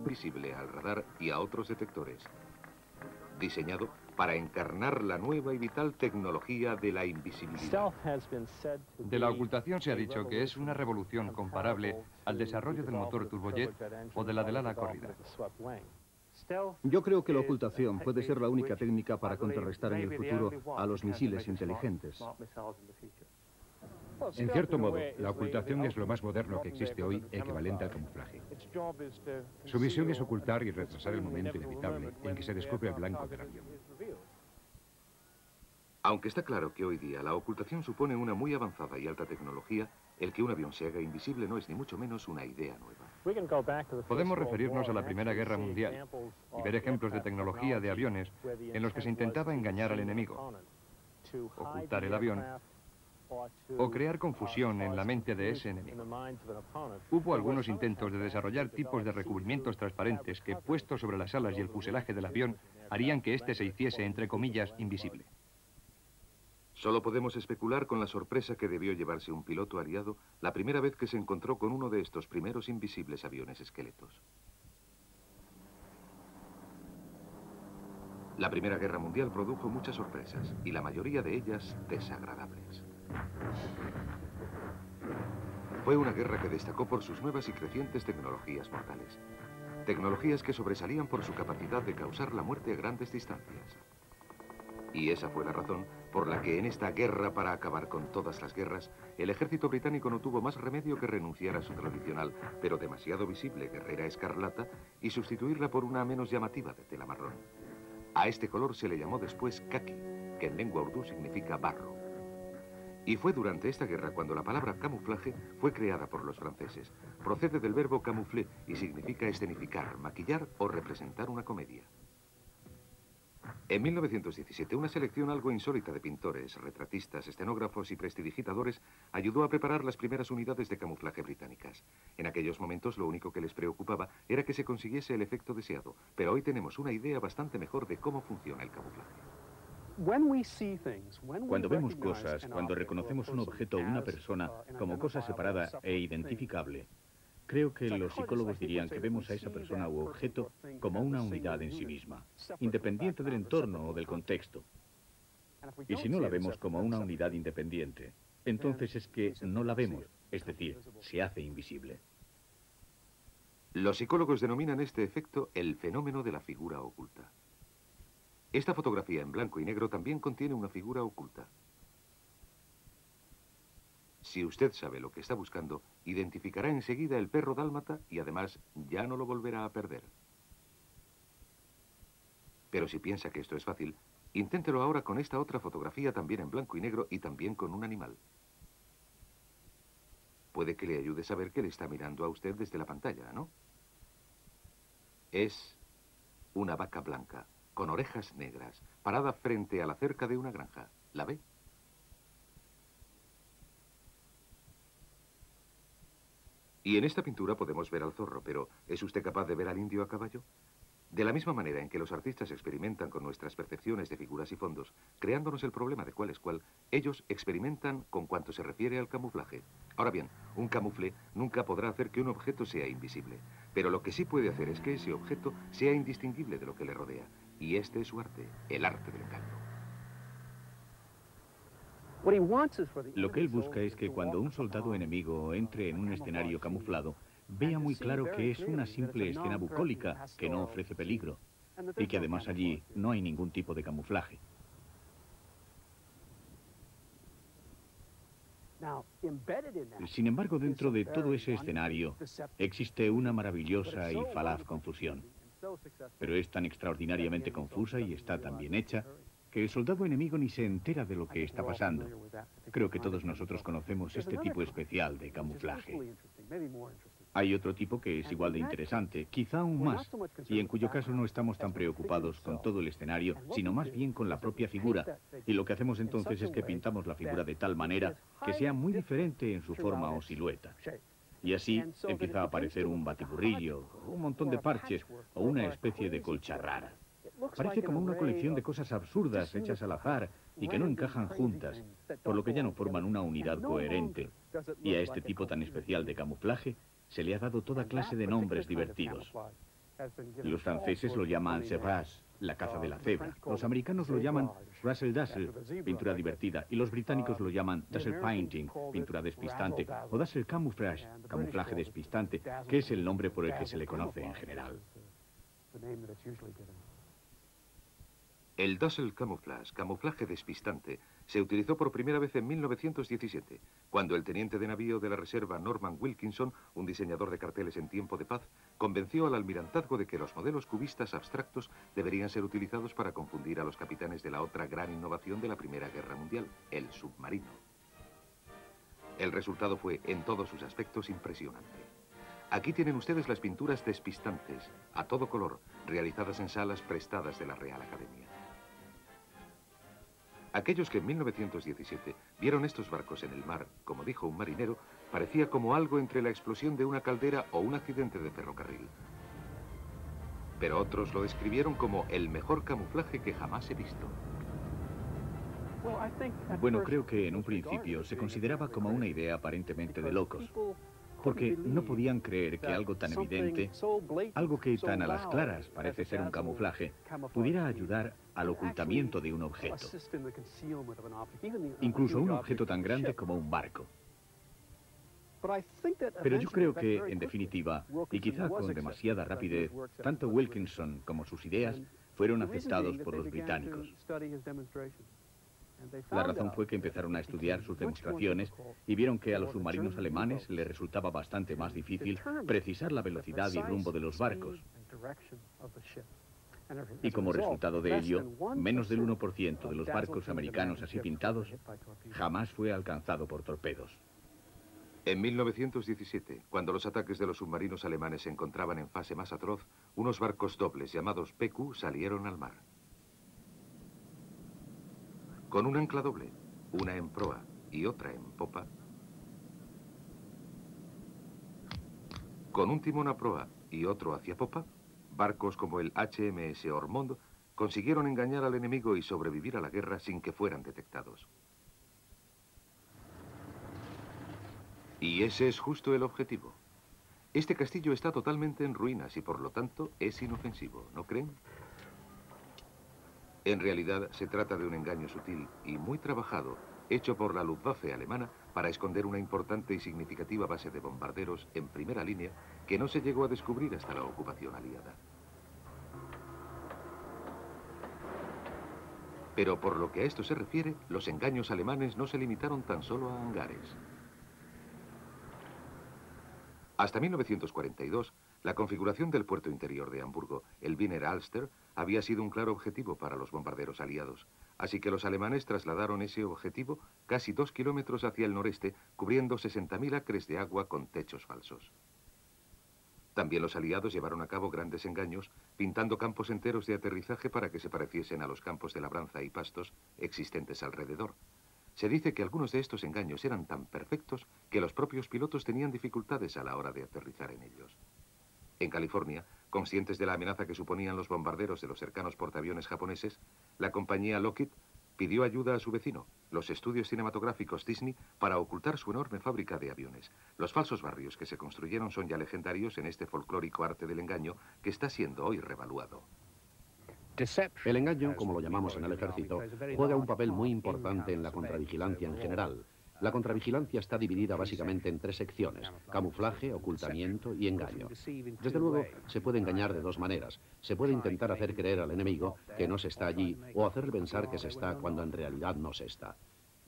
invisible al radar y a otros detectores. Diseñado para encarnar la nueva y vital tecnología de la invisibilidad. De la ocultación se ha dicho que es una revolución comparable al desarrollo del motor turbojet o de la del ala corrida. Yo creo que la ocultación puede ser la única técnica para contrarrestar en el futuro a los misiles inteligentes. En cierto modo, la ocultación es lo más moderno que existe hoy, equivalente al camuflaje. Su misión es ocultar y retrasar el momento inevitable en que se descubre el blanco del avión. Aunque está claro que hoy día la ocultación supone una muy avanzada y alta tecnología, el que un avión se haga invisible no es ni mucho menos una idea nueva. Podemos referirnos a la Primera Guerra Mundial y ver ejemplos de tecnología de aviones en los que se intentaba engañar al enemigo, ocultar el avión o crear confusión en la mente de ese enemigo. Hubo algunos intentos de desarrollar tipos de recubrimientos transparentes que, puestos sobre las alas y el fuselaje del avión, harían que éste se hiciese, entre comillas, invisible. Solo podemos especular con la sorpresa que debió llevarse un piloto aliado la primera vez que se encontró con uno de estos primeros invisibles aviones esqueletos. La Primera Guerra Mundial produjo muchas sorpresas, y la mayoría de ellas desagradables. Fue una guerra que destacó por sus nuevas y crecientes tecnologías mortales. Tecnologías que sobresalían por su capacidad de causar la muerte a grandes distancias. Y esa fue la razón por la que en esta guerra para acabar con todas las guerras, el ejército británico no tuvo más remedio que renunciar a su tradicional, pero demasiado visible guerrera escarlata y sustituirla por una menos llamativa de tela marrón. A este color se le llamó después khaki, que en lengua urdú significa barro. Y fue durante esta guerra cuando la palabra camuflaje fue creada por los franceses. Procede del verbo camoufler y significa escenificar, maquillar o representar una comedia. En 1917, una selección algo insólita de pintores, retratistas, escenógrafos y prestidigitadores ayudó a preparar las primeras unidades de camuflaje británicas. En aquellos momentos lo único que les preocupaba era que se consiguiese el efecto deseado, pero hoy tenemos una idea bastante mejor de cómo funciona el camuflaje. Cuando vemos cosas, cuando reconocemos un objeto o una persona como cosa separada e identificable, creo que los psicólogos dirían que vemos a esa persona u objeto como una unidad en sí misma, independiente del entorno o del contexto. Y si no la vemos como una unidad independiente, entonces es que no la vemos, es decir, se hace invisible. Los psicólogos denominan este efecto el fenómeno de la figura oculta. Esta fotografía en blanco y negro también contiene una figura oculta. Si usted sabe lo que está buscando, identificará enseguida el perro dálmata y además ya no lo volverá a perder. Pero si piensa que esto es fácil, inténtelo ahora con esta otra fotografía también en blanco y negro y también con un animal. Puede que le ayude a saber que le está mirando a usted desde la pantalla, ¿no? Es una vaca blanca, con orejas negras, parada frente a la cerca de una granja. ¿La ve? Y en esta pintura podemos ver al zorro, pero ¿es usted capaz de ver al indio a caballo? De la misma manera en que los artistas experimentan con nuestras percepciones de figuras y fondos, creándonos el problema de cuál es cuál, ellos experimentan con cuanto se refiere al camuflaje. Ahora bien, un camufle nunca podrá hacer que un objeto sea invisible, pero lo que sí puede hacer es que ese objeto sea indistinguible de lo que le rodea. Y este es su arte, el arte del engaño. Lo que él busca es que cuando un soldado enemigo entre en un escenario camuflado, vea muy claro que es una simple escena bucólica que no ofrece peligro y que además allí no hay ningún tipo de camuflaje. Sin embargo, dentro de todo ese escenario existe una maravillosa y falaz confusión. Pero es tan extraordinariamente confusa y está tan bien hecha que el soldado enemigo ni se entera de lo que está pasando. Creo que todos nosotros conocemos este tipo especial de camuflaje. Hay otro tipo que es igual de interesante, quizá aún más, y en cuyo caso no estamos tan preocupados con todo el escenario, sino más bien con la propia figura. Y lo que hacemos entonces es que pintamos la figura de tal manera que sea muy diferente en su forma o silueta. Y así empieza a aparecer un batiburrillo, un montón de parches o una especie de colcha rara. Parece como una colección de cosas absurdas hechas al azar y que no encajan juntas, por lo que ya no forman una unidad coherente. Y a este tipo tan especial de camuflaje se le ha dado toda clase de nombres divertidos. Los franceses lo llaman serrage, la caza de la cebra. Los americanos lo llaman razzle dazzle, pintura divertida. Y los británicos lo llaman dazzle painting, pintura despistante. O dazzle camouflage, camuflaje despistante, que es el nombre por el que se le conoce en general. El dazzle camouflage, camuflaje despistante, se utilizó por primera vez en 1917, cuando el teniente de navío de la reserva Norman Wilkinson, un diseñador de carteles en tiempo de paz, convenció al almirantazgo de que los modelos cubistas abstractos deberían ser utilizados para confundir a los capitanes de la otra gran innovación de la Primera Guerra Mundial, el submarino. El resultado fue, en todos sus aspectos, impresionante. Aquí tienen ustedes las pinturas despistantes, a todo color, realizadas en salas prestadas de la Real Academia. Aquellos que en 1917 vieron estos barcos en el mar, como dijo un marinero, parecía como algo entre la explosión de una caldera o un accidente de ferrocarril. Pero otros lo describieron como el mejor camuflaje que jamás he visto. Bueno, creo que en un principio se consideraba como una idea aparentemente de locos, porque no podían creer que algo tan evidente, algo que tan a las claras parece ser un camuflaje, pudiera ayudar al ocultamiento de un objeto, incluso un objeto tan grande como un barco. Pero yo creo que, en definitiva, y quizá con demasiada rapidez, tanto Wilkinson como sus ideas fueron aceptados por los británicos. La razón fue que empezaron a estudiar sus demostraciones y vieron que a los submarinos alemanes les resultaba bastante más difícil precisar la velocidad y rumbo de los barcos. Y como resultado de ello, menos del 1% de los barcos americanos así pintados jamás fue alcanzado por torpedos. En 1917, cuando los ataques de los submarinos alemanes se encontraban en fase más atroz, unos barcos dobles llamados PQ salieron al mar. Con un ancla doble, una en proa y otra en popa, con un timón a proa y otro hacia popa, barcos como el HMS Ormond consiguieron engañar al enemigo y sobrevivir a la guerra sin que fueran detectados. Y ese es justo el objetivo. Este castillo está totalmente en ruinas y por lo tanto es inofensivo, ¿no creen? En realidad se trata de un engaño sutil y muy trabajado, hecho por la Luftwaffe alemana para esconder una importante y significativa base de bombarderos en primera línea que no se llegó a descubrir hasta la ocupación aliada. Pero por lo que a esto se refiere, los engaños alemanes no se limitaron tan solo a hangares. Hasta 1942, la configuración del puerto interior de Hamburgo, el Wiener Alster, había sido un claro objetivo para los bombarderos aliados. Así que los alemanes trasladaron ese objetivo casi 2 kilómetros hacia el noreste, cubriendo 60.000 acres de agua con techos falsos. También los aliados llevaron a cabo grandes engaños, pintando campos enteros de aterrizaje para que se pareciesen a los campos de labranza y pastos existentes alrededor. Se dice que algunos de estos engaños eran tan perfectos que los propios pilotos tenían dificultades a la hora de aterrizar en ellos. En California, conscientes de la amenaza que suponían los bombarderos de los cercanos portaaviones japoneses, la compañía Lockheed pidió ayuda a su vecino, los estudios cinematográficos Disney, para ocultar su enorme fábrica de aviones. Los falsos barrios que se construyeron son ya legendarios en este folclórico arte del engaño que está siendo hoy revaluado. El engaño, como lo llamamos en el ejército, juega un papel muy importante en la contravigilancia en general. La contravigilancia está dividida básicamente en 3 secciones: camuflaje, ocultamiento y engaño. Desde luego, se puede engañar de 2 maneras. Se puede intentar hacer creer al enemigo que no se está allí o hacerle pensar que se está cuando en realidad no se está.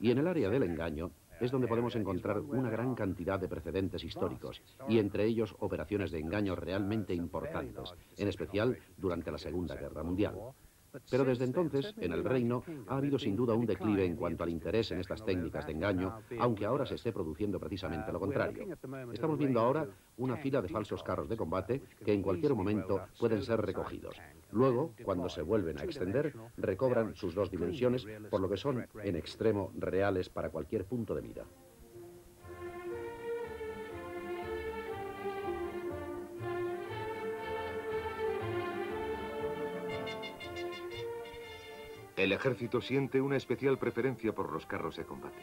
Y en el área del engaño es donde podemos encontrar una gran cantidad de precedentes históricos, y entre ellos operaciones de engaño realmente importantes, en especial durante la Segunda Guerra Mundial. Pero desde entonces, en el Reino, ha habido sin duda un declive en cuanto al interés en estas técnicas de engaño, aunque ahora se esté produciendo precisamente lo contrario. Estamos viendo ahora una fila de falsos carros de combate que en cualquier momento pueden ser recogidos. Luego, cuando se vuelven a extender, recobran sus 2 dimensiones, por lo que son en extremo reales para cualquier punto de mira. El ejército siente una especial preferencia por los carros de combate.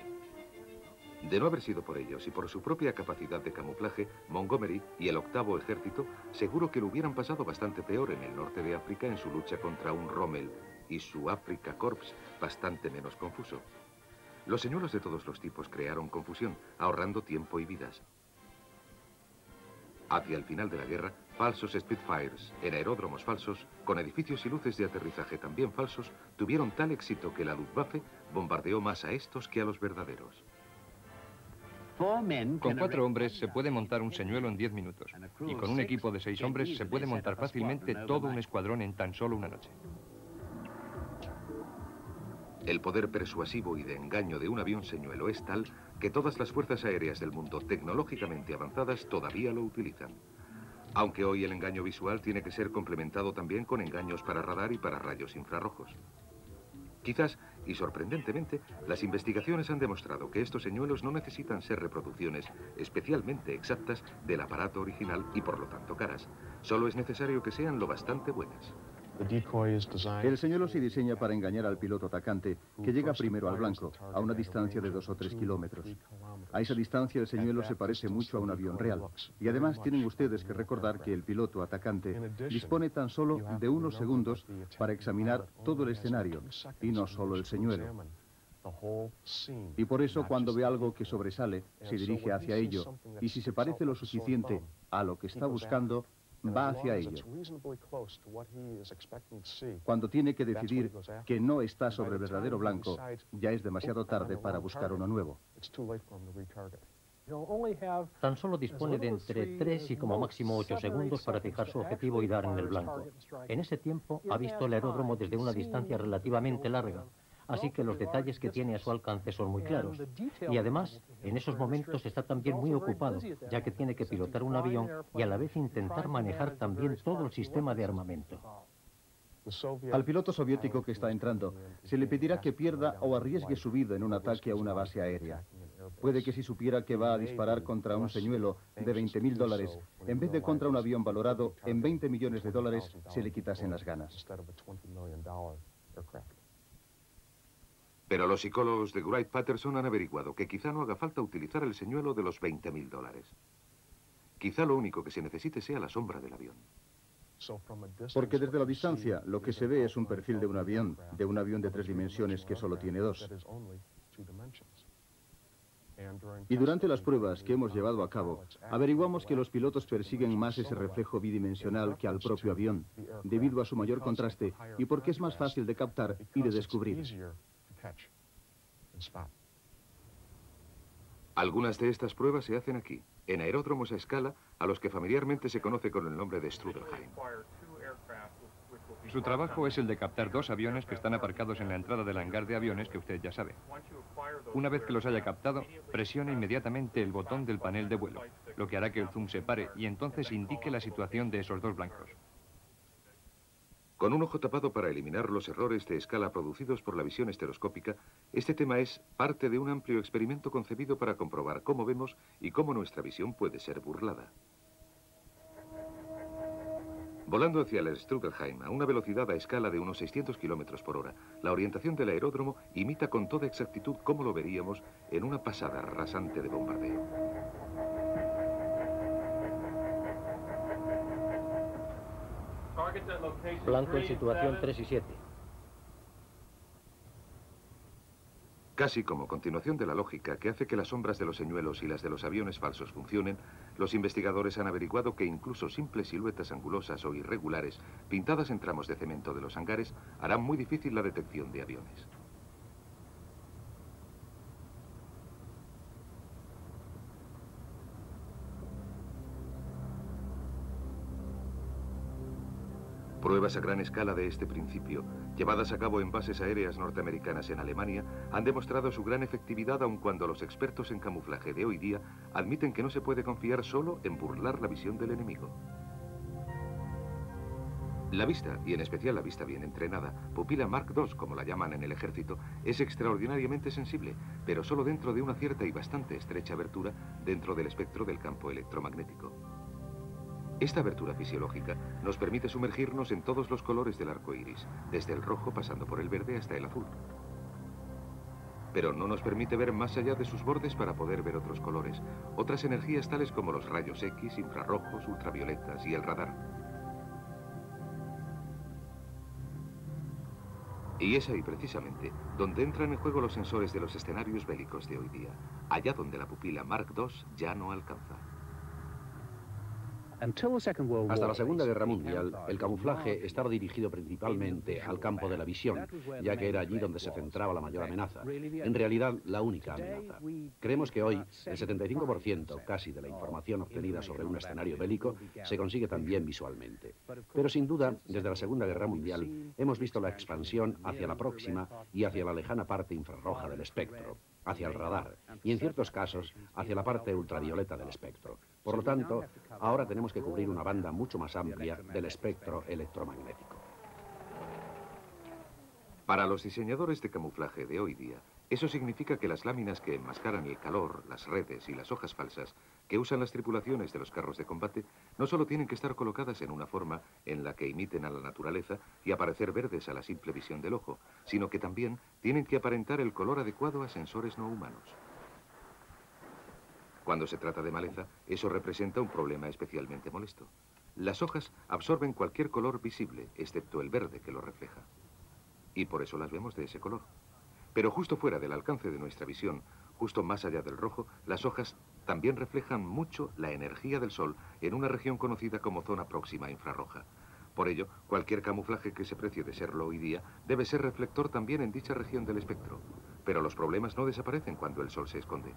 De no haber sido por ellos y por su propia capacidad de camuflaje, Montgomery y el 8º Ejército seguro que lo hubieran pasado bastante peor en el norte de África en su lucha contra un Rommel y su Afrika Korps bastante menos confuso. Los señuelos de todos los tipos crearon confusión, ahorrando tiempo y vidas. Hacia el final de la guerra, falsos Spitfires en aeródromos falsos, con edificios y luces de aterrizaje también falsos, tuvieron tal éxito que la Luftwaffe bombardeó más a estos que a los verdaderos. Con 4 hombres se puede montar un señuelo en 10 minutos. Y con un equipo de 6 hombres se puede montar fácilmente todo un escuadrón en tan solo una noche. El poder persuasivo y de engaño de un avión señuelo es tal que todas las fuerzas aéreas del mundo tecnológicamente avanzadas todavía lo utilizan. Aunque hoy el engaño visual tiene que ser complementado también con engaños para radar y para rayos infrarrojos. Quizás, y sorprendentemente, las investigaciones han demostrado que estos señuelos no necesitan ser reproducciones especialmente exactas del aparato original y por lo tanto caras. Solo es necesario que sean lo bastante buenas. El señuelo se diseña para engañar al piloto atacante, que llega primero al blanco, a una distancia de 2 o 3 kilómetros. A esa distancia el señuelo se parece mucho a un avión real. Y además tienen ustedes que recordar que el piloto atacante dispone tan solo de unos segundos para examinar todo el escenario, y no solo el señuelo. Y por eso cuando ve algo que sobresale, se dirige hacia ello, y si se parece lo suficiente a lo que está buscando, va hacia ello. Cuando tiene que decidir que no está sobre el verdadero blanco, ya es demasiado tarde para buscar uno nuevo. Tan solo dispone de entre 3 y como máximo 8 segundos para fijar su objetivo y dar en el blanco. En ese tiempo ha visto el aeródromo desde una distancia relativamente larga, así que los detalles que tiene a su alcance son muy claros. Y además, en esos momentos está también muy ocupado, ya que tiene que pilotar un avión y a la vez intentar manejar también todo el sistema de armamento. Al piloto soviético que está entrando, se le pedirá que pierda o arriesgue su vida en un ataque a una base aérea. Puede que si supiera que va a disparar contra un señuelo de $20.000, en vez de contra un avión valorado en $20 millones, se le quitasen las ganas. Pero los psicólogos de Wright-Patterson han averiguado que quizá no haga falta utilizar el señuelo de los $20.000. Quizá lo único que se necesite sea la sombra del avión. Porque desde la distancia lo que se ve es un perfil de un avión de 3 dimensiones que solo tiene 2. Y durante las pruebas que hemos llevado a cabo, averiguamos que los pilotos persiguen más ese reflejo bidimensional que al propio avión, debido a su mayor contraste y porque es más fácil de captar y de descubrir. Algunas de estas pruebas se hacen aquí, en aeródromos a escala, a los que familiarmente se conoce con el nombre de Strudelheim. Su trabajo es el de captar 2 aviones que están aparcados en la entrada del hangar de aviones que usted ya sabe. Una vez que los haya captado, presione inmediatamente el botón del panel de vuelo, lo que hará que el zoom se pare y entonces indique la situación de esos 2 blancos. Con un ojo tapado para eliminar los errores de escala producidos por la visión estereoscópica, este tema es parte de un amplio experimento concebido para comprobar cómo vemos y cómo nuestra visión puede ser burlada. Volando hacia el Strudelheim a una velocidad a escala de unos 600 km por hora, la orientación del aeródromo imita con toda exactitud cómo lo veríamos en una pasada rasante de bombardeo. Blanco en situación 3 y 7. Casi como continuación de la lógica que hace que las sombras de los señuelos y las de los aviones falsos funcionen, los investigadores han averiguado que incluso simples siluetas angulosas o irregulares, pintadas en tramos de cemento de los hangares, harán muy difícil la detección de aviones. Pruebas a gran escala de este principio, llevadas a cabo en bases aéreas norteamericanas en Alemania, han demostrado su gran efectividad aun cuando los expertos en camuflaje de hoy día admiten que no se puede confiar solo en burlar la visión del enemigo. La vista, y en especial la vista bien entrenada, pupila Mark II, como la llaman en el ejército, es extraordinariamente sensible, pero solo dentro de una cierta y bastante estrecha abertura dentro del espectro del campo electromagnético. Esta abertura fisiológica nos permite sumergirnos en todos los colores del arco iris, desde el rojo pasando por el verde hasta el azul. pero no nos permite ver más allá de sus bordes para poder ver otros colores, otras energías tales como los rayos X, infrarrojos, ultravioletas y el radar. Y es ahí precisamente donde entran en juego los sensores de los escenarios bélicos de hoy día, allá donde la pupila Mark II ya no alcanza. Hasta la Segunda Guerra Mundial, el camuflaje estaba dirigido principalmente al campo de la visión, ya que era allí donde se centraba la mayor amenaza. En realidad, la única amenaza. Creemos que hoy el 75% casi de la información obtenida sobre un escenario bélico se consigue también visualmente. Pero sin duda, desde la Segunda Guerra Mundial, hemos visto la expansión hacia la próxima y hacia la lejana parte infrarroja del espectro, hacia el radar, y en ciertos casos, hacia la parte ultravioleta del espectro. Por lo tanto, ahora tenemos que cubrir una banda mucho más amplia del espectro electromagnético. Para los diseñadores de camuflaje de hoy día, eso significa que las láminas que enmascaran el calor, las redes y las hojas falsas que usan las tripulaciones de los carros de combate no solo tienen que estar colocadas en una forma en la que imiten a la naturaleza y aparecer verdes a la simple visión del ojo, sino que también tienen que aparentar el color adecuado a sensores no humanos. Cuando se trata de maleza, eso representa un problema especialmente molesto. Las hojas absorben cualquier color visible, excepto el verde que lo refleja. Y por eso las vemos de ese color. Pero justo fuera del alcance de nuestra visión, justo más allá del rojo, las hojas también reflejan mucho la energía del sol en una región conocida como zona próxima infrarroja. Por ello, cualquier camuflaje que se precie de serlo hoy día debe ser reflector también en dicha región del espectro. Pero los problemas no desaparecen cuando el sol se esconde.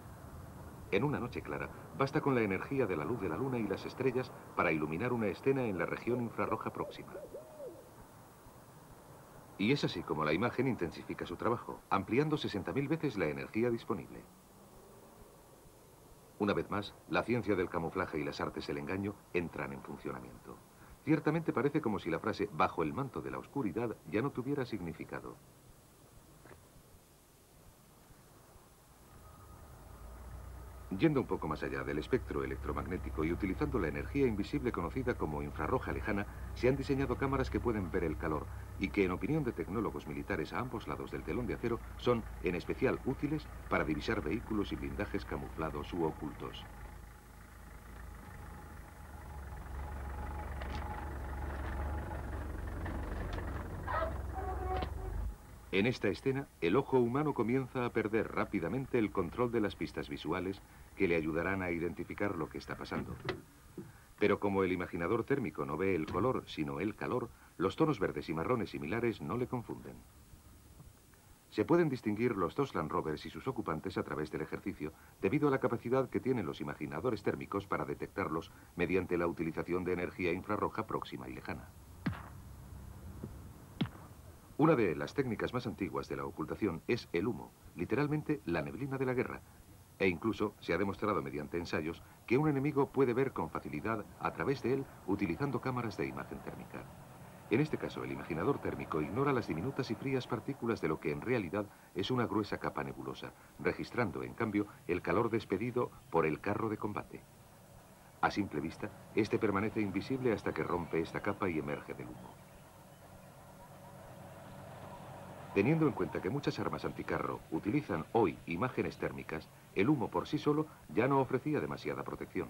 En una noche clara, basta con la energía de la luz de la luna y las estrellas para iluminar una escena en la región infrarroja próxima. Y es así como la imagen intensifica su trabajo, ampliando 60.000 veces la energía disponible. Una vez más, la ciencia del camuflaje y las artes del engaño entran en funcionamiento. Ciertamente parece como si la frase «bajo el manto de la oscuridad» ya no tuviera significado. Yendo un poco más allá del espectro electromagnético y utilizando la energía invisible conocida como infrarroja lejana, se han diseñado cámaras que pueden ver el calor y que, en opinión de tecnólogos militares a ambos lados del telón de acero, son en especial útiles para divisar vehículos y blindajes camuflados u ocultos. En esta escena, el ojo humano comienza a perder rápidamente el control de las pistas visuales que le ayudarán a identificar lo que está pasando. Pero como el imaginador térmico no ve el color, sino el calor, los tonos verdes y marrones similares no le confunden. Se pueden distinguir los dos Land Rovers y sus ocupantes a través del ejercicio, debido a la capacidad que tienen los imaginadores térmicos para detectarlos mediante la utilización de energía infrarroja próxima y lejana. Una de las técnicas más antiguas de la ocultación es el humo, literalmente la neblina de la guerra, e incluso se ha demostrado mediante ensayos que un enemigo puede ver con facilidad a través de él utilizando cámaras de imagen térmica. En este caso, el imaginador térmico ignora las diminutas y frías partículas de lo que en realidad es una gruesa capa nebulosa, registrando, en cambio, el calor despedido por el carro de combate. A simple vista, este permanece invisible hasta que rompe esta capa y emerge del humo. Teniendo en cuenta que muchas armas anticarro utilizan hoy imágenes térmicas, el humo por sí solo ya no ofrecía demasiada protección.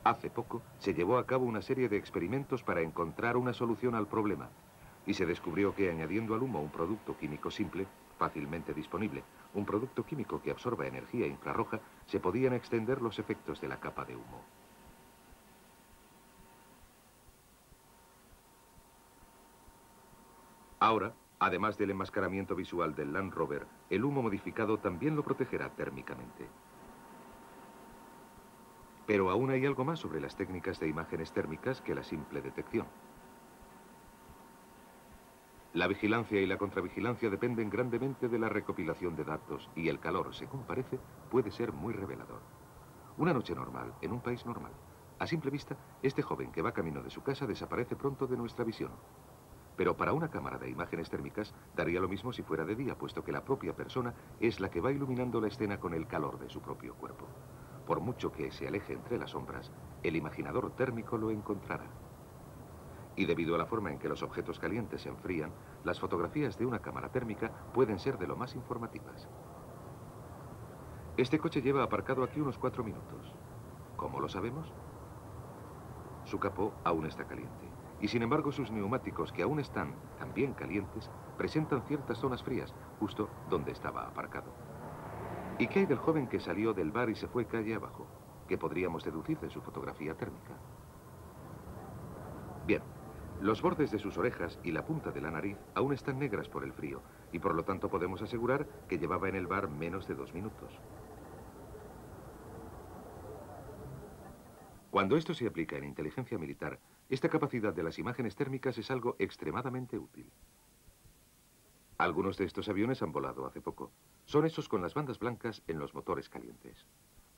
Hace poco se llevó a cabo una serie de experimentos para encontrar una solución al problema, y se descubrió que añadiendo al humo un producto químico simple, fácilmente disponible, un producto químico que absorba energía infrarroja, se podían extender los efectos de la capa de humo. Ahora, además del enmascaramiento visual del Land Rover, el humo modificado también lo protegerá térmicamente. Pero aún hay algo más sobre las técnicas de imágenes térmicas que la simple detección. La vigilancia y la contravigilancia dependen grandemente de la recopilación de datos y el calor, según parece, puede ser muy revelador. Una noche normal, en un país normal. A simple vista, este joven que va camino de su casa desaparece pronto de nuestra visión. Pero para una cámara de imágenes térmicas daría lo mismo si fuera de día, puesto que la propia persona es la que va iluminando la escena con el calor de su propio cuerpo. Por mucho que se aleje entre las sombras, el imaginador térmico lo encontrará. Y debido a la forma en que los objetos calientes se enfrían, las fotografías de una cámara térmica pueden ser de lo más informativas. Este coche lleva aparcado aquí unos 4 minutos. ¿Cómo lo sabemos? Su capó aún está caliente. Y sin embargo sus neumáticos, que aún están también calientes, presentan ciertas zonas frías, justo donde estaba aparcado. ¿Y qué hay del joven que salió del bar y se fue calle abajo? ¿Qué podríamos deducir de su fotografía térmica? Bien, los bordes de sus orejas y la punta de la nariz aún están negras por el frío, y por lo tanto podemos asegurar que llevaba en el bar menos de 2 minutos. Cuando esto se aplica en inteligencia militar, esta capacidad de las imágenes térmicas es algo extremadamente útil. Algunos de estos aviones han volado hace poco. Son esos con las bandas blancas en los motores calientes.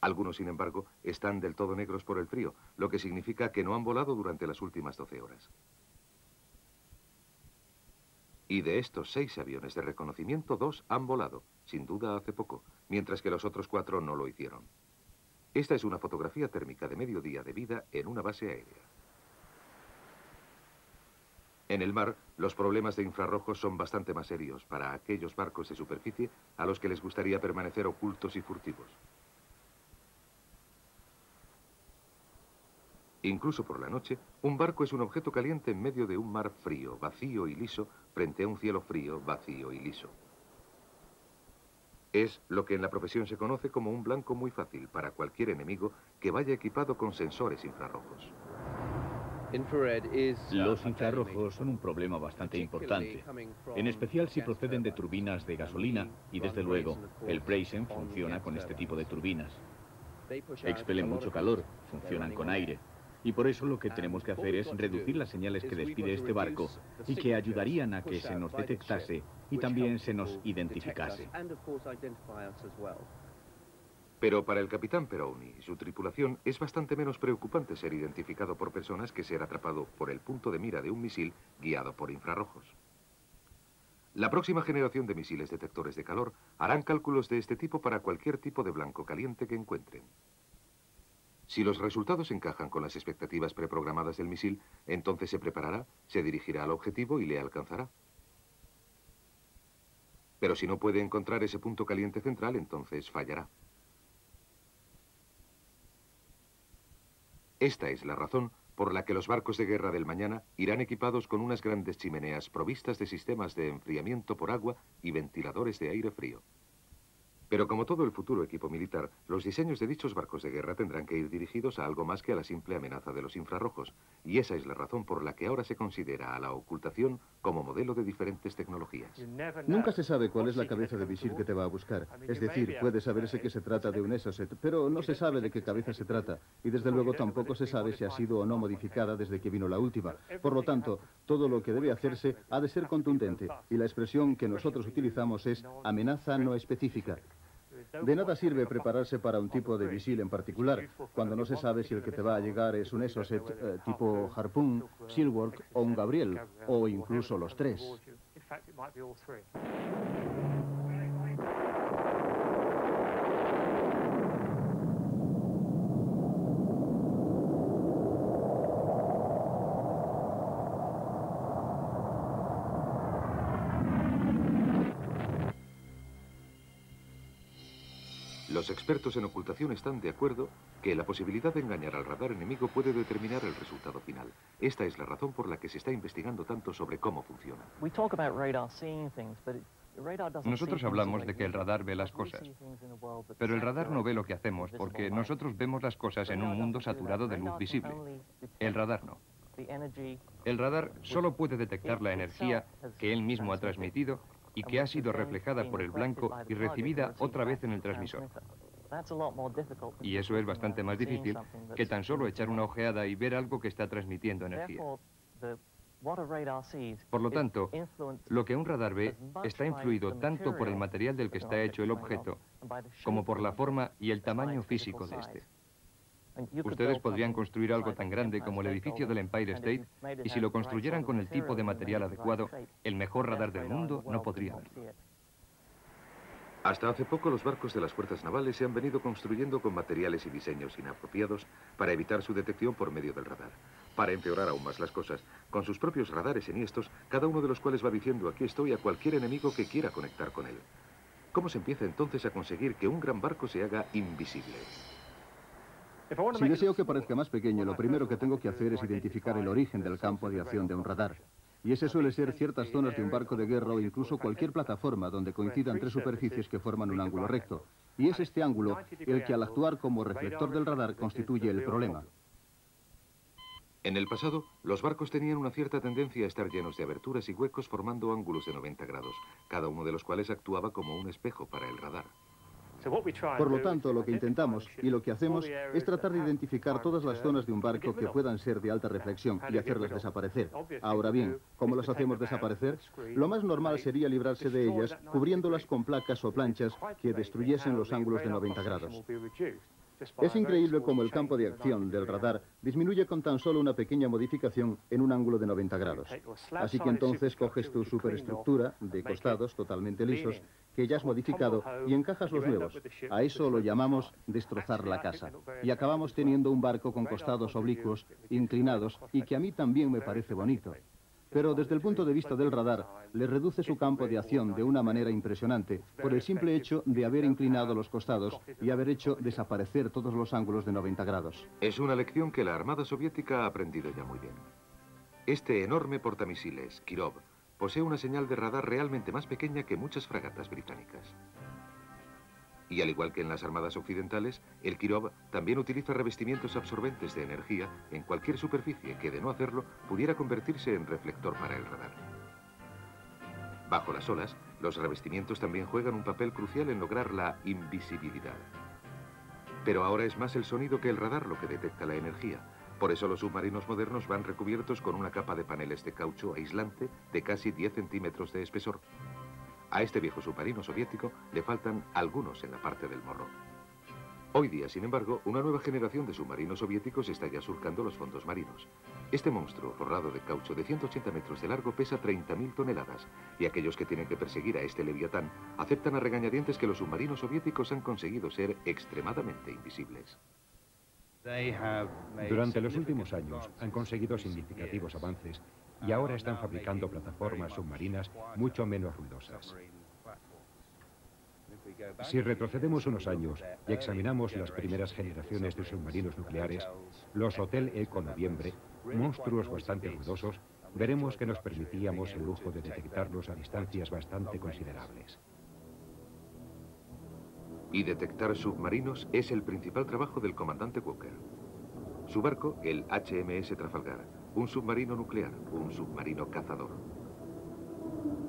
Algunos, sin embargo, están del todo negros por el frío, lo que significa que no han volado durante las últimas 12 horas. Y de estos 6 aviones de reconocimiento, 2 han volado, sin duda hace poco, mientras que los otros 4 no lo hicieron. Esta es una fotografía térmica de mediodía de vida en una base aérea. En el mar, los problemas de infrarrojos son bastante más serios para aquellos barcos de superficie a los que les gustaría permanecer ocultos y furtivos. Incluso por la noche, un barco es un objeto caliente en medio de un mar frío, vacío y liso, frente a un cielo frío, vacío y liso. Es lo que en la profesión se conoce como un blanco muy fácil para cualquier enemigo que vaya equipado con sensores infrarrojos. Los infrarrojos son un problema bastante importante, en especial si proceden de turbinas de gasolina y desde luego el Brazen funciona con este tipo de turbinas. Expelen mucho calor, funcionan con aire. Y por eso lo que tenemos que hacer es reducir las señales que despide este barco y que ayudarían a que se nos detectase y también se nos identificase. Pero para el capitán Perowne y su tripulación es bastante menos preocupante ser identificado por personas que ser atrapado por el punto de mira de un misil guiado por infrarrojos. La próxima generación de misiles detectores de calor harán cálculos de este tipo para cualquier tipo de blanco caliente que encuentren. Si los resultados encajan con las expectativas preprogramadas del misil, entonces se preparará, se dirigirá al objetivo y le alcanzará. Pero si no puede encontrar ese punto caliente central, entonces fallará. Esta es la razón por la que los barcos de guerra del mañana irán equipados con unas grandes chimeneas provistas de sistemas de enfriamiento por agua y ventiladores de aire frío. Pero como todo el futuro equipo militar, los diseños de dichos barcos de guerra tendrán que ir dirigidos a algo más que a la simple amenaza de los infrarrojos, y esa es la razón por la que ahora se considera a la ocultación como modelo de diferentes tecnologías. Nunca se sabe cuál es la cabeza de misil que te va a buscar. Es decir, puede saberse que se trata de un Exocet, pero no se sabe de qué cabeza se trata, y desde luego tampoco se sabe si ha sido o no modificada desde que vino la última. Por lo tanto, todo lo que debe hacerse ha de ser contundente, y la expresión que nosotros utilizamos es amenaza no específica. De nada sirve prepararse para un tipo de misil en particular, cuando no se sabe si el que te va a llegar es un Exocet tipo Harpoon, Silkworth o un Gabriel, o incluso los 3. Los expertos en ocultación están de acuerdo que la posibilidad de engañar al radar enemigo puede determinar el resultado final. Esta es la razón por la que se está investigando tanto sobre cómo funciona. Nosotros hablamos de que el radar ve las cosas, pero el radar no ve lo que hacemos porque nosotros vemos las cosas en un mundo saturado de luz visible. El radar no. El radar solo puede detectar la energía que él mismo ha transmitido y que ha sido reflejada por el blanco y recibida otra vez en el transmisor. Y eso es bastante más difícil que tan solo echar una ojeada y ver algo que está transmitiendo energía. Por lo tanto, lo que un radar ve está influido tanto por el material del que está hecho el objeto como por la forma y el tamaño físico de este. Ustedes podrían construir algo tan grande como el edificio del Empire State y si lo construyeran con el tipo de material adecuado, el mejor radar del mundo no podría verlo. Hasta hace poco los barcos de las fuerzas navales se han venido construyendo con materiales y diseños inapropiados para evitar su detección por medio del radar. Para empeorar aún más las cosas, con sus propios radares enhiestos, cada uno de los cuales va diciendo aquí estoy a cualquier enemigo que quiera conectar con él. ¿Cómo se empieza entonces a conseguir que un gran barco se haga invisible? Si deseo que parezca más pequeño, lo primero que tengo que hacer es identificar el origen del campo de acción de un radar. Y ese suele ser ciertas zonas de un barco de guerra o incluso cualquier plataforma donde coincidan tres superficies que forman un ángulo recto. Y es este ángulo el que al actuar como reflector del radar constituye el problema. En el pasado, los barcos tenían una cierta tendencia a estar llenos de aberturas y huecos formando ángulos de 90 grados, cada uno de los cuales actuaba como un espejo para el radar. Por lo tanto, lo que intentamos y lo que hacemos es tratar de identificar todas las zonas de un barco que puedan ser de alta reflexión y hacerlas desaparecer. Ahora bien, ¿cómo las hacemos desaparecer? Lo más normal sería librarse de ellas cubriéndolas con placas o planchas que destruyesen los ángulos de 90 grados. Es increíble cómo el campo de acción del radar disminuye con tan solo una pequeña modificación en un ángulo de 90 grados. Así que entonces coges tu superestructura de costados totalmente lisos que ya has modificado y encajas los nuevos. A eso lo llamamos destrozar la casa. Y acabamos teniendo un barco con costados oblicuos, inclinados y que a mí también me parece bonito. Pero desde el punto de vista del radar, le reduce su campo de acción de una manera impresionante por el simple hecho de haber inclinado los costados y haber hecho desaparecer todos los ángulos de 90 grados. Es una lección que la Armada Soviética ha aprendido ya muy bien. Este enorme portamisiles, Kirov, posee una señal de radar realmente más pequeña que muchas fragatas británicas. Y al igual que en las armadas occidentales, el Kirov también utiliza revestimientos absorbentes de energía en cualquier superficie que, de no hacerlo, pudiera convertirse en reflector para el radar. Bajo las olas, los revestimientos también juegan un papel crucial en lograr la invisibilidad. Pero ahora es más el sonido que el radar lo que detecta la energía. Por eso los submarinos modernos van recubiertos con una capa de paneles de caucho aislante de casi 10 centímetros de espesor. A este viejo submarino soviético le faltan algunos en la parte del morro. Hoy día, sin embargo, una nueva generación de submarinos soviéticos está ya surcando los fondos marinos. Este monstruo forrado de caucho de 180 metros de largo pesa 30.000 toneladas y aquellos que tienen que perseguir a este leviatán aceptan a regañadientes que los submarinos soviéticos han conseguido ser extremadamente invisibles. Durante los últimos años han conseguido significativos avances y ahora están fabricando plataformas submarinas mucho menos ruidosas. Si retrocedemos unos años y examinamos las primeras generaciones de submarinos nucleares, los Hotel Eco Noviembre, monstruos bastante ruidosos, veremos que nos permitíamos el lujo de detectarlos a distancias bastante considerables. Y detectar submarinos es el principal trabajo del comandante Walker. Su barco, el HMS Trafalgar, un submarino nuclear, un submarino cazador.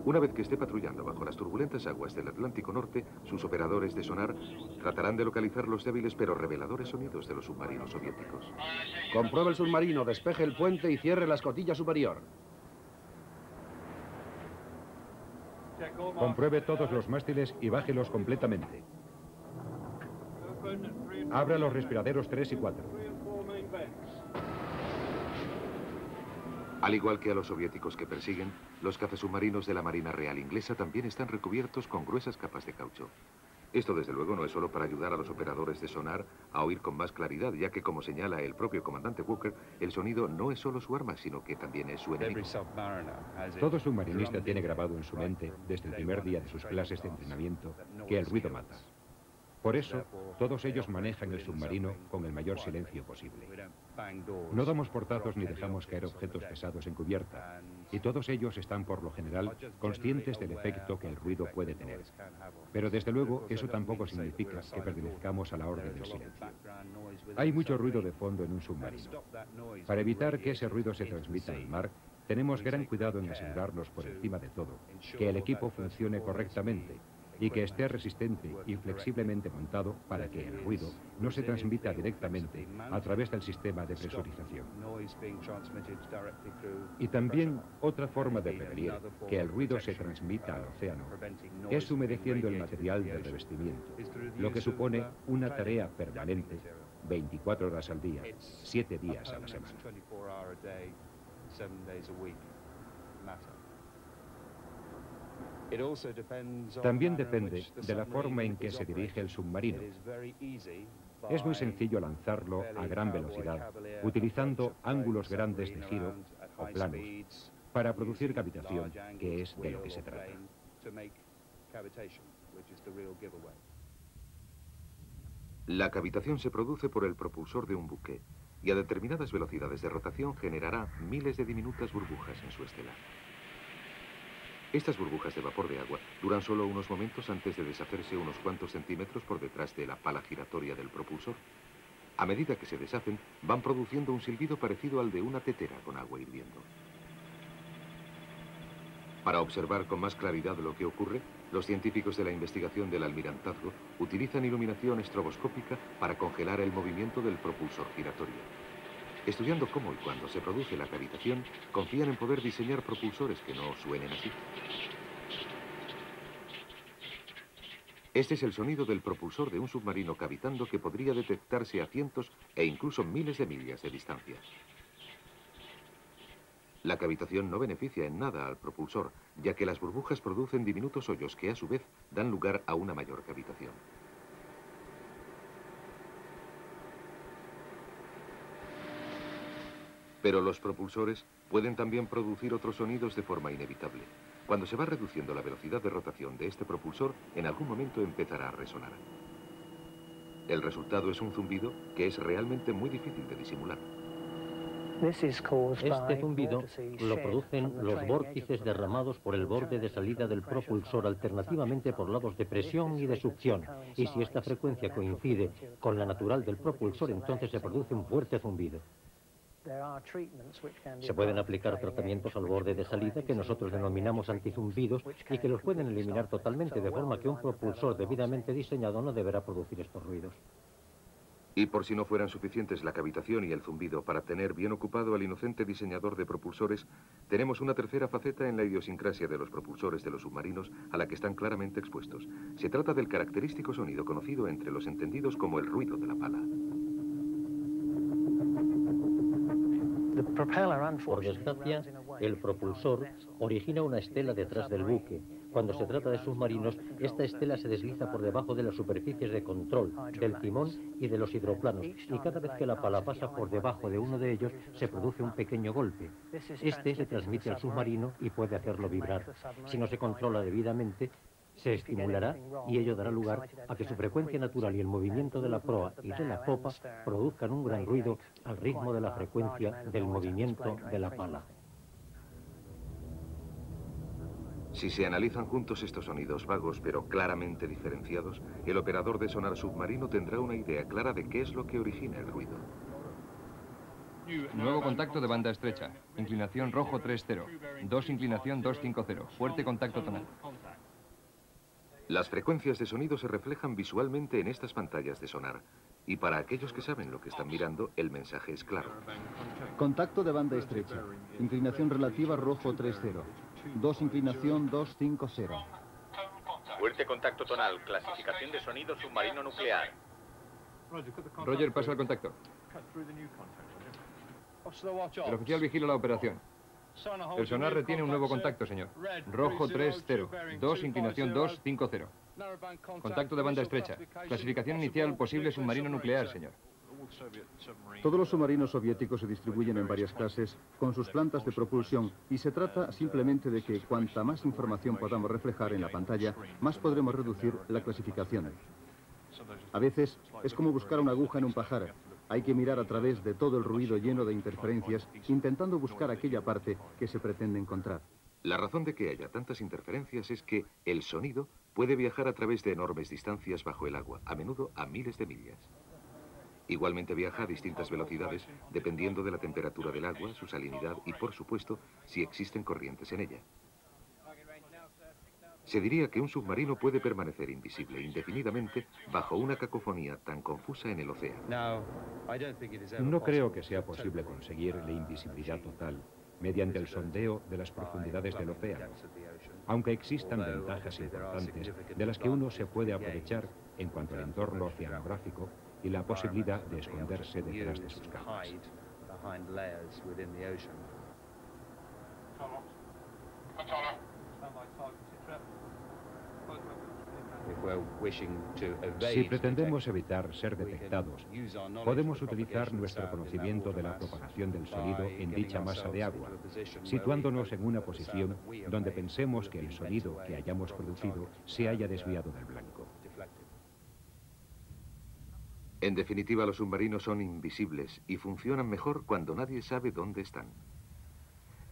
Una vez que esté patrullando bajo las turbulentas aguas del Atlántico Norte, sus operadores de sonar tratarán de localizar los débiles pero reveladores sonidos de los submarinos soviéticos. Compruebe el submarino, despeje el puente y cierre la escotilla superior. Compruebe todos los mástiles y bájelos completamente. Abra los respiraderos 3 y 4. Al igual que a los soviéticos que persiguen, los cazasubmarinos de la Marina Real Inglesa también están recubiertos con gruesas capas de caucho. Esto, desde luego, no es solo para ayudar a los operadores de sonar a oír con más claridad, ya que, como señala el propio comandante Walker, el sonido no es solo su arma, sino que también es su enemigo. Todo submarinista tiene grabado en su mente, desde el primer día de sus clases de entrenamiento, que el ruido mata. Por eso, todos ellos manejan el submarino con el mayor silencio posible. No damos portazos ni dejamos caer objetos pesados en cubierta, y todos ellos están, por lo general, conscientes del efecto que el ruido puede tener. Pero desde luego, eso tampoco significa que pertenezcamos a la orden del silencio. Hay mucho ruido de fondo en un submarino. Para evitar que ese ruido se transmita al mar, tenemos gran cuidado en asegurarnos, por encima de todo, que el equipo funcione correctamente y que esté resistente y flexiblemente montado para que el ruido no se transmita directamente a través del sistema de presurización. Y también otra forma de prevenir que el ruido se transmita al océano es humedeciendo el material del revestimiento, lo que supone una tarea permanente 24 horas al día, 7 días a la semana. También depende de la forma en que se dirige el submarino. Es muy sencillo lanzarlo a gran velocidad, utilizando ángulos grandes de giro o planos, para producir cavitación, que es de lo que se trata. La cavitación se produce por el propulsor de un buque y a determinadas velocidades de rotación generará miles de diminutas burbujas en su estela. Estas burbujas de vapor de agua duran solo unos momentos antes de deshacerse unos cuantos centímetros por detrás de la pala giratoria del propulsor. A medida que se deshacen, van produciendo un silbido parecido al de una tetera con agua hirviendo. Para observar con más claridad lo que ocurre, los científicos de la investigación del Almirantazgo utilizan iluminación estroboscópica para congelar el movimiento del propulsor giratorio. Estudiando cómo y cuándo se produce la cavitación, confían en poder diseñar propulsores que no suenen así. Este es el sonido del propulsor de un submarino cavitando que podría detectarse a cientos e incluso miles de millas de distancia. La cavitación no beneficia en nada al propulsor, ya que las burbujas producen diminutos hoyos que a su vez dan lugar a una mayor cavitación. Pero los propulsores pueden también producir otros sonidos de forma inevitable. Cuando se va reduciendo la velocidad de rotación de este propulsor, en algún momento empezará a resonar. El resultado es un zumbido que es realmente muy difícil de disimular. Este zumbido lo producen los vórtices derramados por el borde de salida del propulsor alternativamente por lados de presión y de succión. Y si esta frecuencia coincide con la natural del propulsor, entonces se produce un fuerte zumbido. Se pueden aplicar tratamientos al borde de salida que nosotros denominamos antizumbidos y que los pueden eliminar totalmente, de forma que un propulsor debidamente diseñado no deberá producir estos ruidos. Y por si no fueran suficientes la cavitación y el zumbido para tener bien ocupado al inocente diseñador de propulsores, tenemos una tercera faceta en la idiosincrasia de los propulsores de los submarinos a la que están claramente expuestos. Se trata del característico sonido conocido entre los entendidos como el ruido de la pala. Por desgracia, el propulsor origina una estela detrás del buque. Cuando se trata de submarinos, esta estela se desliza por debajo de las superficies de control, del timón y de los hidroplanos, y cada vez que la pala pasa por debajo de uno de ellos, se produce un pequeño golpe. Este se transmite al submarino y puede hacerlo vibrar. Si no se controla debidamente, se estimulará y ello dará lugar a que su frecuencia natural y el movimiento de la proa y de la popa produzcan un gran ruido al ritmo de la frecuencia del movimiento de la pala. Si se analizan juntos estos sonidos vagos pero claramente diferenciados, el operador de sonar submarino tendrá una idea clara de qué es lo que origina el ruido. Nuevo contacto de banda estrecha. Inclinación rojo 30. 2 inclinación 250. Fuerte contacto tonal. Las frecuencias de sonido se reflejan visualmente en estas pantallas de sonar. Y para aquellos que saben lo que están mirando, el mensaje es claro. Contacto de banda estrecha. Inclinación relativa rojo 30. 2 inclinación 250. Fuerte contacto tonal. Clasificación de sonido submarino nuclear. Roger, pasa el contacto. El oficial vigila la operación. El sonar retiene un nuevo contacto, señor. Rojo 30. 2 inclinación 250. Contacto de banda estrecha. Clasificación inicial posible submarino nuclear, señor. Todos los submarinos soviéticos se distribuyen en varias clases con sus plantas de propulsión y se trata simplemente de que cuanta más información podamos reflejar en la pantalla, más podremos reducir la clasificación. A veces es como buscar una aguja en un pajar. Hay que mirar a través de todo el ruido lleno de interferencias, intentando buscar aquella parte que se pretende encontrar. La razón de que haya tantas interferencias es que el sonido puede viajar a través de enormes distancias bajo el agua, a menudo a miles de millas. Igualmente viaja a distintas velocidades, dependiendo de la temperatura del agua, su salinidad y, por supuesto, si existen corrientes en ella. Se diría que un submarino puede permanecer invisible indefinidamente bajo una cacofonía tan confusa en el océano. No creo que sea posible conseguir la invisibilidad total mediante el sondeo de las profundidades del océano, aunque existan ventajas importantes de las que uno se puede aprovechar en cuanto al entorno oceanográfico y la posibilidad de esconderse detrás de sus capas. Si pretendemos evitar ser detectados, podemos utilizar nuestro conocimiento de la propagación del sonido en dicha masa de agua, situándonos en una posición donde pensemos que el sonido que hayamos producido se haya desviado del blanco. En definitiva, los submarinos son invisibles y funcionan mejor cuando nadie sabe dónde están.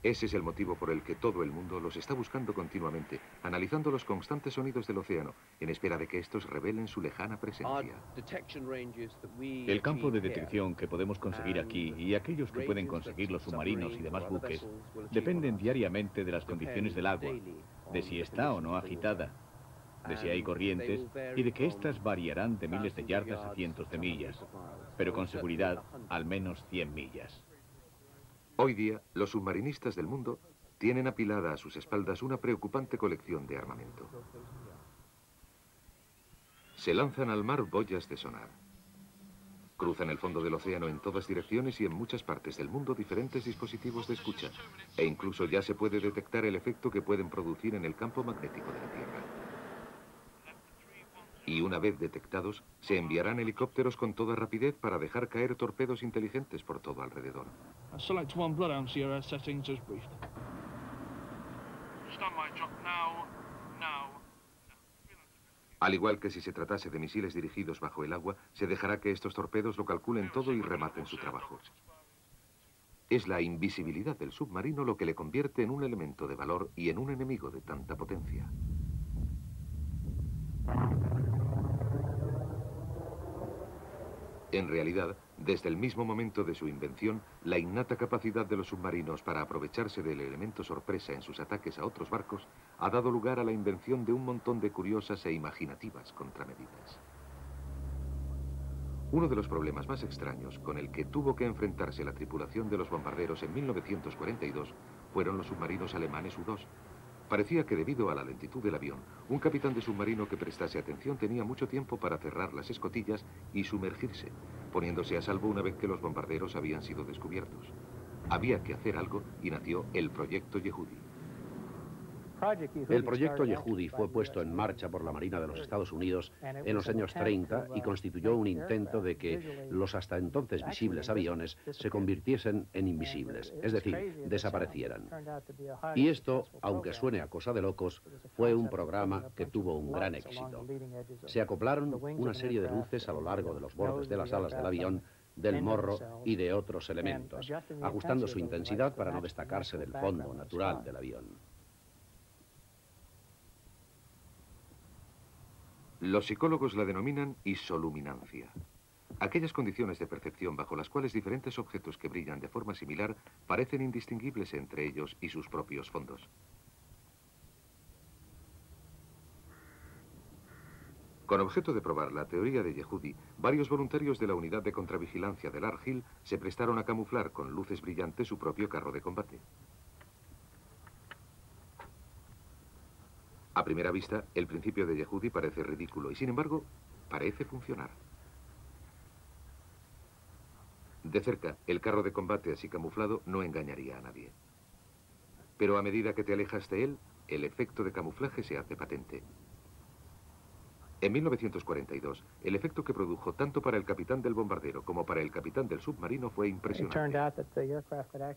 Ese es el motivo por el que todo el mundo los está buscando continuamente, analizando los constantes sonidos del océano, en espera de que estos revelen su lejana presencia. El campo de detección que podemos conseguir aquí y aquellos que pueden conseguir los submarinos y demás buques dependen diariamente de las condiciones del agua, de si está o no agitada, de si hay corrientes y de que éstas variarán de miles de yardas a cientos de millas, pero con seguridad al menos 100 millas. Hoy día, los submarinistas del mundo tienen apilada a sus espaldas una preocupante colección de armamento. Se lanzan al mar boyas de sonar. Cruzan el fondo del océano en todas direcciones y en muchas partes del mundo diferentes dispositivos de escucha. E incluso ya se puede detectar el efecto que pueden producir en el campo magnético de la Tierra. Y una vez detectados, se enviarán helicópteros con toda rapidez para dejar caer torpedos inteligentes por todo alrededor. Select one Bloodhound Sierra settings as briefed. Standby drop now. Al igual que si se tratase de misiles dirigidos bajo el agua, se dejará que estos torpedos lo calculen todo y rematen su trabajo. Es la invisibilidad del submarino lo que le convierte en un elemento de valor y en un enemigo de tanta potencia. En realidad, desde el mismo momento de su invención, la innata capacidad de los submarinos para aprovecharse del elemento sorpresa en sus ataques a otros barcos ha dado lugar a la invención de un montón de curiosas e imaginativas contramedidas. Uno de los problemas más extraños con el que tuvo que enfrentarse la tripulación de los bombarderos en 1942 fueron los submarinos alemanes U-2. Parecía que debido a la lentitud del avión, un capitán de submarino que prestase atención tenía mucho tiempo para cerrar las escotillas y sumergirse, poniéndose a salvo una vez que los bombarderos habían sido descubiertos. Había que hacer algo y nació el Proyecto Yehudi. El proyecto Yehudi fue puesto en marcha por la Marina de los Estados Unidos en los años 30 y constituyó un intento de que los hasta entonces visibles aviones se convirtiesen en invisibles, es decir, desaparecieran. Y esto, aunque suene a cosa de locos, fue un programa que tuvo un gran éxito. Se acoplaron una serie de luces a lo largo de los bordes de las alas del avión, del morro y de otros elementos, ajustando su intensidad para no destacarse del fondo natural del avión. Los psicólogos la denominan isoluminancia. Aquellas condiciones de percepción bajo las cuales diferentes objetos que brillan de forma similar parecen indistinguibles entre ellos y sus propios fondos. Con objeto de probar la teoría de Yehudi, varios voluntarios de la unidad de contravigilancia del Argil se prestaron a camuflar con luces brillantes su propio carro de combate. A primera vista, el principio de Yehudi parece ridículo y, sin embargo, parece funcionar. De cerca, el carro de combate así camuflado no engañaría a nadie. Pero a medida que te alejas de él, el efecto de camuflaje se hace patente. En 1942, el efecto que produjo tanto para el capitán del bombardero como para el capitán del submarino fue impresionante.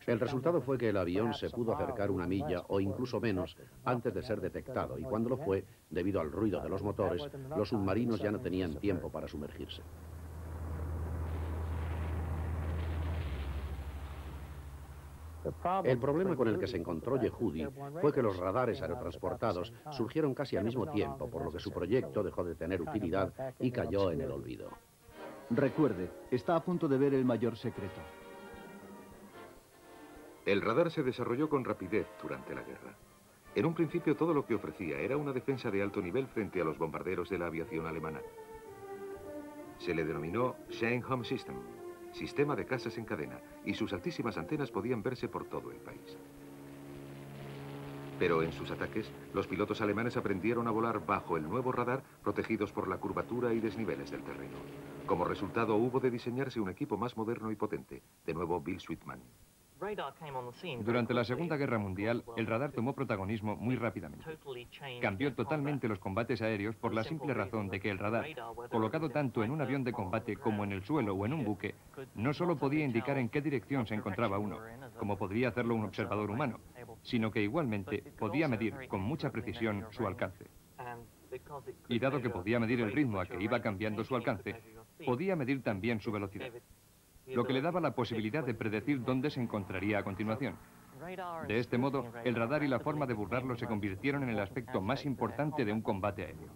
El resultado fue que el avión se pudo acercar una milla o incluso menos antes de ser detectado, y cuando lo fue, debido al ruido de los motores, los submarinos ya no tenían tiempo para sumergirse. El problema con el que se encontró Yehudi fue que los radares aerotransportados surgieron casi al mismo tiempo, por lo que su proyecto dejó de tener utilidad y cayó en el olvido. Recuerde, está a punto de ver el mayor secreto. El radar se desarrolló con rapidez durante la guerra. En un principio todo lo que ofrecía era una defensa de alto nivel frente a los bombarderos de la aviación alemana. Se le denominó Chain Home System, sistema de casas en cadena, y sus altísimas antenas podían verse por todo el país. Pero en sus ataques, los pilotos alemanes aprendieron a volar bajo el nuevo radar, protegidos por la curvatura y desniveles del terreno. Como resultado, hubo de diseñarse un equipo más moderno y potente, de nuevo Bill Sweetman. Durante la Segunda Guerra Mundial, el radar tomó protagonismo muy rápidamente. Cambió totalmente los combates aéreos por la simple razón de que el radar, colocado tanto en un avión de combate como en el suelo o en un buque, no solo podía indicar en qué dirección se encontraba uno, como podría hacerlo un observador humano, sino que igualmente podía medir con mucha precisión su alcance. Y dado que podía medir el ritmo a que iba cambiando su alcance, podía medir también su velocidad, lo que le daba la posibilidad de predecir dónde se encontraría a continuación. De este modo, el radar y la forma de burlarlo se convirtieron en el aspecto más importante de un combate aéreo.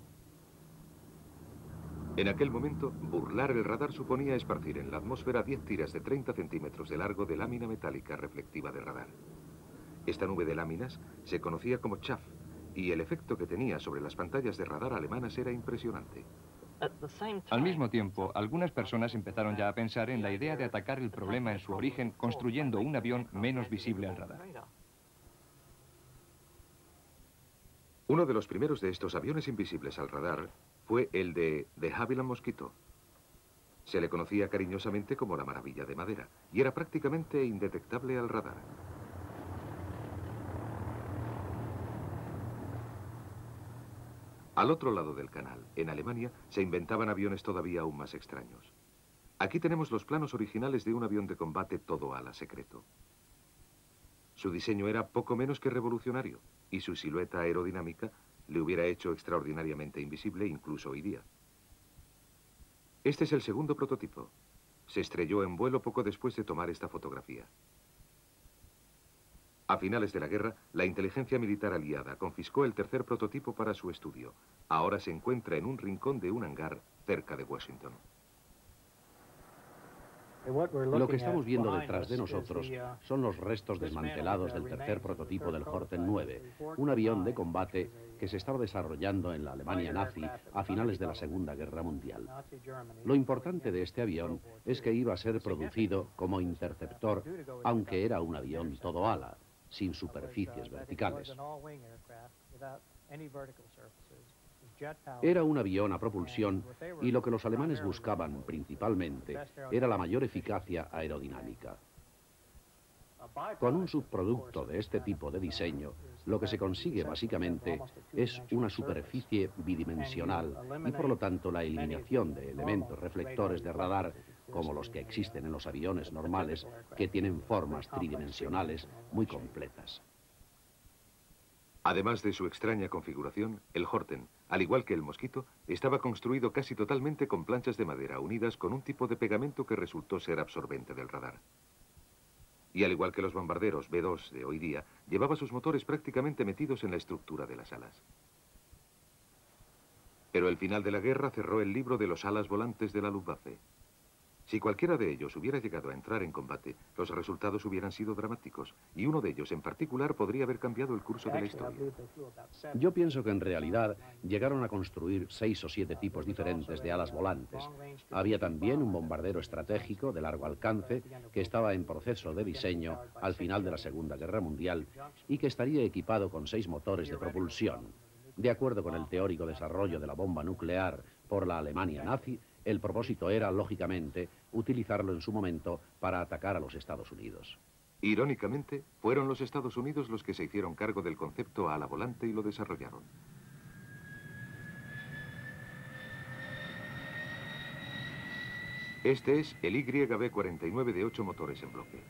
En aquel momento, burlar el radar suponía esparcir en la atmósfera 10 tiras de 30 centímetros de largo de lámina metálica reflectiva de radar. Esta nube de láminas se conocía como chaff, y el efecto que tenía sobre las pantallas de radar alemanas era impresionante. Al mismo tiempo, algunas personas empezaron ya a pensar en la idea de atacar el problema en su origen construyendo un avión menos visible al radar. Uno de los primeros de estos aviones invisibles al radar fue el de Havilland Mosquito. Se le conocía cariñosamente como la maravilla de madera y era prácticamente indetectable al radar. Al otro lado del canal, en Alemania, se inventaban aviones todavía aún más extraños. Aquí tenemos los planos originales de un avión de combate todo ala secreto. Su diseño era poco menos que revolucionario y su silueta aerodinámica le hubiera hecho extraordinariamente invisible incluso hoy día. Este es el segundo prototipo. Se estrelló en vuelo poco después de tomar esta fotografía. A finales de la guerra, la inteligencia militar aliada confiscó el tercer prototipo para su estudio. Ahora se encuentra en un rincón de un hangar cerca de Washington. Lo que estamos viendo detrás de nosotros son los restos desmantelados del tercer prototipo del Horten 9, un avión de combate que se estaba desarrollando en la Alemania nazi a finales de la Segunda Guerra Mundial. Lo importante de este avión es que iba a ser producido como interceptor, aunque era un avión todo ala, sin superficies verticales. Era un avión a propulsión y lo que los alemanes buscaban principalmente era la mayor eficacia aerodinámica. Con un subproducto de este tipo de diseño, lo que se consigue básicamente es una superficie bidimensional y por lo tanto la eliminación de elementos reflectores de radar como los que existen en los aviones normales que tienen formas tridimensionales muy completas. Además de su extraña configuración, el Horten, al igual que el Mosquito, estaba construido casi totalmente con planchas de madera unidas con un tipo de pegamento que resultó ser absorbente del radar. Y al igual que los bombarderos B-2 de hoy día, llevaba sus motores prácticamente metidos en la estructura de las alas. Pero el final de la guerra cerró el libro de los alas volantes de la Luftwaffe. Si cualquiera de ellos hubiera llegado a entrar en combate, los resultados hubieran sido dramáticos, y uno de ellos en particular podría haber cambiado el curso de la historia. Yo pienso que en realidad llegaron a construir 6 o 7 tipos diferentes de alas volantes. Había también un bombardero estratégico de largo alcance que estaba en proceso de diseño al final de la Segunda Guerra Mundial y que estaría equipado con 6 motores de propulsión. De acuerdo con el teórico desarrollo de la bomba nuclear por la Alemania nazi, el propósito era, lógicamente, utilizarlo en su momento para atacar a los Estados Unidos. Irónicamente, fueron los Estados Unidos los que se hicieron cargo del concepto ala volante y lo desarrollaron. Este es el YB-49 de 8 motores en bloque.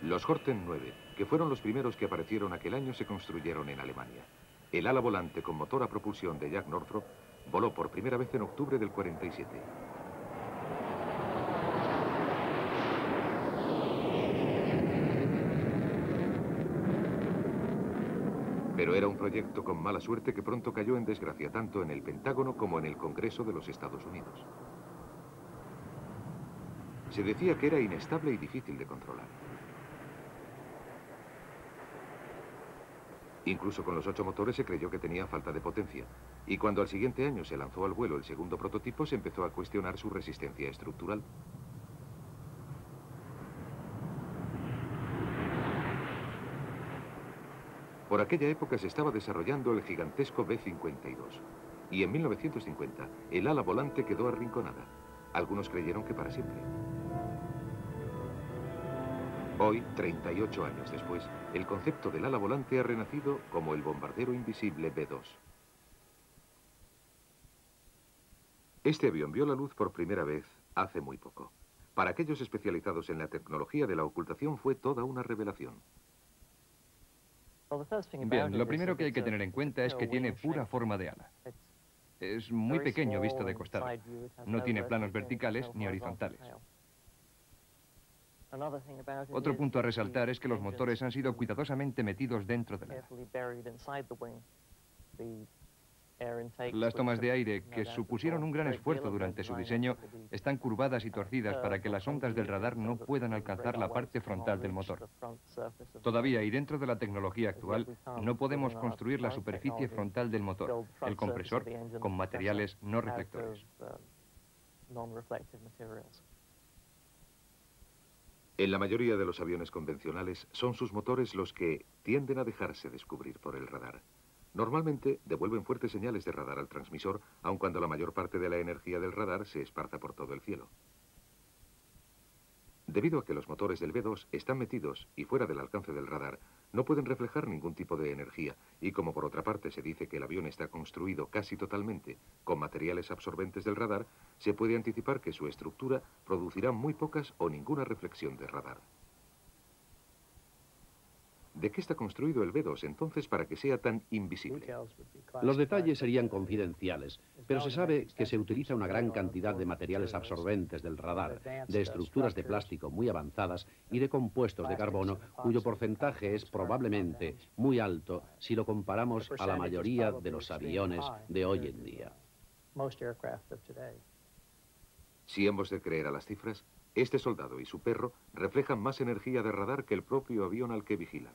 Los Horten 9, que fueron los primeros que aparecieron aquel año, se construyeron en Alemania. El ala volante con motor a propulsión de Jack Northrop voló por primera vez en octubre del 47. Pero era un proyecto con mala suerte que pronto cayó en desgracia tanto en el Pentágono como en el Congreso de los Estados Unidos. Se decía que era inestable y difícil de controlar. Incluso con los 8 motores se creyó que tenía falta de potencia, y cuando al siguiente año se lanzó al vuelo el segundo prototipo, se empezó a cuestionar su resistencia estructural. Por aquella época se estaba desarrollando el gigantesco B-52, y en 1950 el ala volante quedó arrinconada. Algunos creyeron que para siempre. Hoy, 38 años después, el concepto del ala volante ha renacido como el bombardero invisible B-2. Este avión vio la luz por primera vez hace muy poco. Para aquellos especializados en la tecnología de la ocultación fue toda una revelación. Bien, lo primero que hay que tener en cuenta es que tiene pura forma de ala. Es muy pequeño visto de costado. No tiene planos verticales ni horizontales. Otro punto a resaltar es que los motores han sido cuidadosamente metidos dentro del ala. Las tomas de aire, que supusieron un gran esfuerzo durante su diseño, están curvadas y torcidas para que las ondas del radar no puedan alcanzar la parte frontal del motor. Todavía, y dentro de la tecnología actual, no podemos construir la superficie frontal del motor, el compresor, con materiales no reflectores. En la mayoría de los aviones convencionales son sus motores los que tienden a dejarse descubrir por el radar. Normalmente devuelven fuertes señales de radar al transmisor, aun cuando la mayor parte de la energía del radar se esparza por todo el cielo. Debido a que los motores del B-2 están metidos y fuera del alcance del radar, no pueden reflejar ningún tipo de energía, y como por otra parte se dice que el avión está construido casi totalmente con materiales absorbentes del radar, se puede anticipar que su estructura producirá muy pocas o ninguna reflexión de radar. ¿De qué está construido el B-2 entonces para que sea tan invisible? Los detalles serían confidenciales, pero se sabe que se utiliza una gran cantidad de materiales absorbentes del radar, de estructuras de plástico muy avanzadas y de compuestos de carbono, cuyo porcentaje es probablemente muy alto si lo comparamos a la mayoría de los aviones de hoy en día. Si hemos de creer a las cifras, este soldado y su perro reflejan más energía de radar que el propio avión al que vigilan.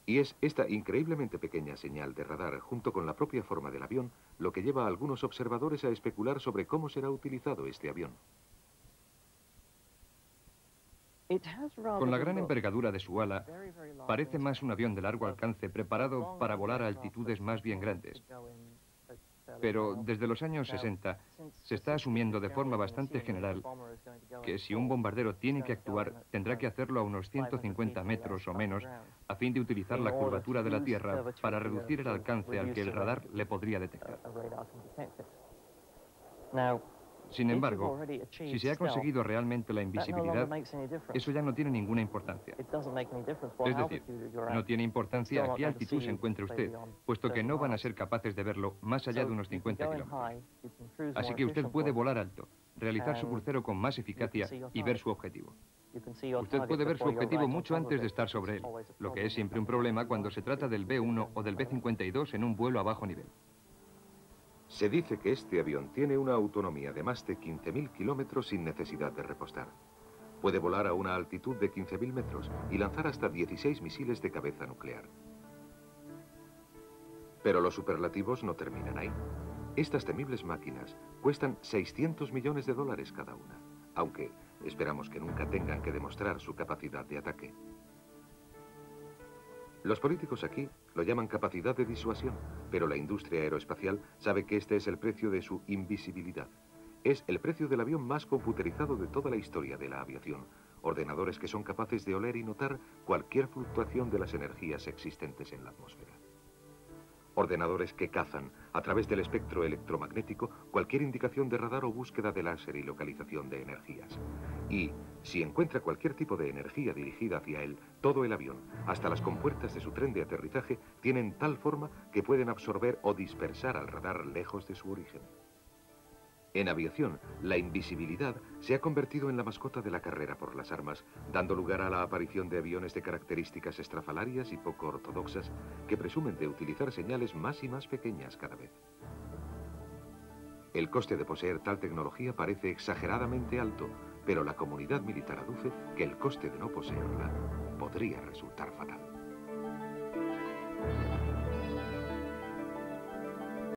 Y es esta increíblemente pequeña señal de radar, junto con la propia forma del avión, lo que lleva a algunos observadores a especular sobre cómo será utilizado este avión. Con la gran envergadura de su ala, parece más un avión de largo alcance preparado para volar a altitudes más bien grandes. Pero desde los años 60 se está asumiendo de forma bastante general que si un bombardero tiene que actuar, tendrá que hacerlo a unos 150 metros o menos a fin de utilizar la curvatura de la Tierra para reducir el alcance al que el radar le podría detectar. Sin embargo, si se ha conseguido realmente la invisibilidad, eso ya no tiene ninguna importancia. Es decir, no tiene importancia a qué altitud se encuentre usted, puesto que no van a ser capaces de verlo más allá de unos 50 kilómetros. Así que usted puede volar alto, realizar su crucero con más eficacia y ver su objetivo. Usted puede ver su objetivo mucho antes de estar sobre él, lo que es siempre un problema cuando se trata del B-1 o del B-52 en un vuelo a bajo nivel. Se dice que este avión tiene una autonomía de más de 15.000 kilómetros sin necesidad de repostar. Puede volar a una altitud de 15.000 metros y lanzar hasta 16 misiles de cabeza nuclear. Pero los superlativos no terminan ahí. Estas temibles máquinas cuestan 600 millones de dólares cada una, aunque esperamos que nunca tengan que demostrar su capacidad de ataque. Los políticos aquí lo llaman capacidad de disuasión, pero la industria aeroespacial sabe que este es el precio de su invisibilidad. Es el precio del avión más computerizado de toda la historia de la aviación. Ordenadores que son capaces de oler y notar cualquier fluctuación de las energías existentes en la atmósfera. Ordenadores que cazan, a través del espectro electromagnético, cualquier indicación de radar o búsqueda de láser y localización de energías. Y, si encuentra cualquier tipo de energía dirigida hacia él, todo el avión, hasta las compuertas de su tren de aterrizaje, tienen tal forma que pueden absorber o dispersar al radar lejos de su origen. En aviación, la invisibilidad se ha convertido en la mascota de la carrera por las armas, dando lugar a la aparición de aviones de características estrafalarias y poco ortodoxas que presumen de utilizar señales más y más pequeñas cada vez. El coste de poseer tal tecnología parece exageradamente alto, pero la comunidad militar aduce que el coste de no poseerla podría resultar fatal.